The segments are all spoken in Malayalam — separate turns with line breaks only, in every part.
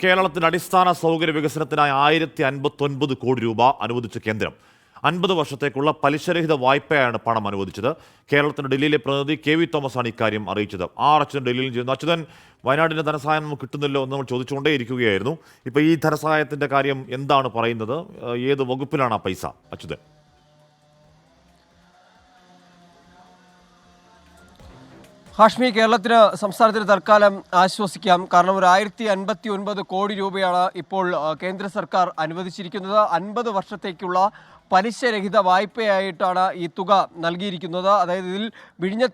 കേരളത്തിന്റെ അടിസ്ഥാന സൗകര്യ വികസനത്തിനായി 1059 കോടി രൂപ അനുവദിച്ച കേന്ദ്രം 50 വർഷത്തേക്കുള്ള പലിശരഹിത വായ്പയാണ് പണം അനുവദിച്ചത്. കേരളത്തിന്റെ ഡൽഹിയിലെ പ്രതിനിധി KV തോമസ് ആണ് ഇക്കാര്യം അറിയിച്ചത്. അച്യുതൻ ഡൽഹിയിൽ ചെയ്യുന്നു. അച്യുതൻ, വയനാടിന്റെ ധനസഹായം നമുക്ക് കിട്ടുന്നില്ലോ എന്ന് നമ്മൾ ചോദിച്ചുകൊണ്ടേയിരിക്കുകയായിരുന്നു. ഇപ്പോൾ ഈ ധനസഹായത്തിന്റെ കാര്യം എന്താണ് പറയുന്നത്? ഏത് വകുപ്പിലാണ് ആ പൈസ, അച്യുതൻ?
ഹാഷ്മി, സംസ്ഥാനത്തിന് തൽക്കാലം ആശ്വസിക്കാം. കാരണം ഒരു 1059 കോടി രൂപയാണ് ഇപ്പോൾ കേന്ദ്ര സർക്കാർ അനുവദിച്ചിരിക്കുന്നത്. 50 വർഷത്തേക്കുള്ള പലിശരഹിത വായ്പയായിട്ടാണ് ഈ തുക നൽകിയിരിക്കുന്നത്. അതായത് ഇതിൽ വിഴിഞ്ഞം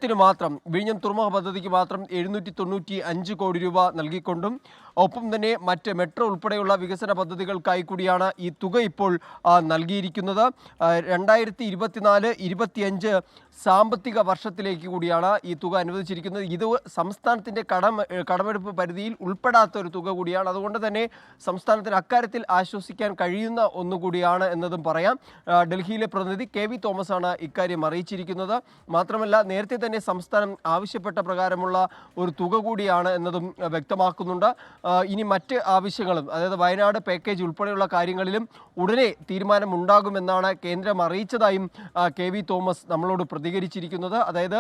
തുറമുഖ പദ്ധതിക്ക് മാത്രം 795 കോടി രൂപ നൽകിക്കൊണ്ടും ഒപ്പം തന്നെ മറ്റ് മെട്രോ ഉൾപ്പെടെയുള്ള വികസന പദ്ധതികൾക്കായി കൂടിയാണ് ഈ തുക ഇപ്പോൾ നൽകിയിരിക്കുന്നത്. 2024-25 സാമ്പത്തിക വർഷത്തിലേക്ക് കൂടിയാണ് ഈ തുക അനുവദിച്ചിരിക്കുന്നത്. ഇത് സംസ്ഥാനത്തിൻ്റെ കടമെടുപ്പ് പരിധിയിൽ ഉൾപ്പെടാത്ത ഒരു തുക കൂടിയാണ്. അതുകൊണ്ട് തന്നെ സംസ്ഥാനത്തിന് അക്കാര്യത്തിൽ ആശ്വസിക്കാൻ കഴിയുന്ന ഒന്നുകൂടിയാണ് എന്നതും പറയാം. ഡൽഹിയിലെ പ്രതിനിധി KV തോമസ് ആണ് ഇക്കാര്യം അറിയിച്ചിരിക്കുന്നത്. മാത്രമല്ല, നേരത്തെ തന്നെ സംസ്ഥാനം ആവശ്യപ്പെട്ട പ്രകാരമുള്ള ഒരു തുക കൂടിയാണ് എന്നതും വ്യക്തമാക്കുന്നുണ്ട്. ഇനി മറ്റ് ആവശ്യങ്ങളും, അതായത് വയനാട് പാക്കേജ് ഉൾപ്പെടെയുള്ള കാര്യങ്ങളിലും ഉടനെ തീരുമാനമുണ്ടാകുമെന്നാണ് കേന്ദ്രം അറിയിച്ചതായും KV തോമസ് നമ്മളോട് പ്രതികരിച്ചിരിക്കുന്നത്. അതായത്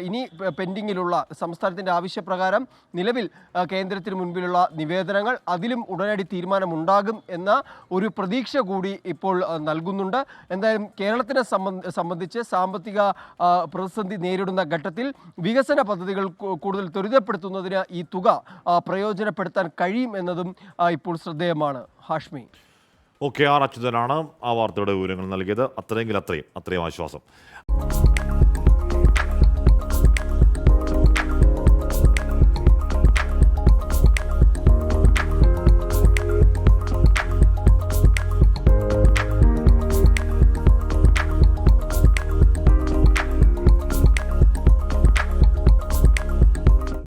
ഇനി പെൻഡിങ്ങിലുള്ള സംസ്ഥാനത്തിൻ്റെ ആവശ്യപ്രകാരം നിലവിൽ കേന്ദ്രത്തിന് മുൻപിലുള്ള നിവേദനങ്ങൾ, അതിലും ഉടനടി തീരുമാനമുണ്ടാകും എന്ന ഒരു പ്രതീക്ഷ കൂടി ഇപ്പോൾ നൽകുന്നുണ്ട്. എന്തായാലും കേരളത്തിനെ സംബന്ധിച്ച് സാമ്പത്തിക പ്രതിസന്ധി നേരിടുന്ന ഘട്ടത്തിൽ വികസന പദ്ധതികൾ കൂടുതൽ ത്വരിതപ്പെടുത്തുന്നതിന് ഈ തുക പ്രയോജനപ്പെടുത്താൻ കഴിയും എന്നതും ഇപ്പോൾ ശ്രദ്ധേയമാണ്. ഹാഷ്മി.
അച്യുതനാണ് ആ വാർത്തയുടെ വിവരങ്ങൾ നൽകിയത്. അത്രയും ആശ്വാസം.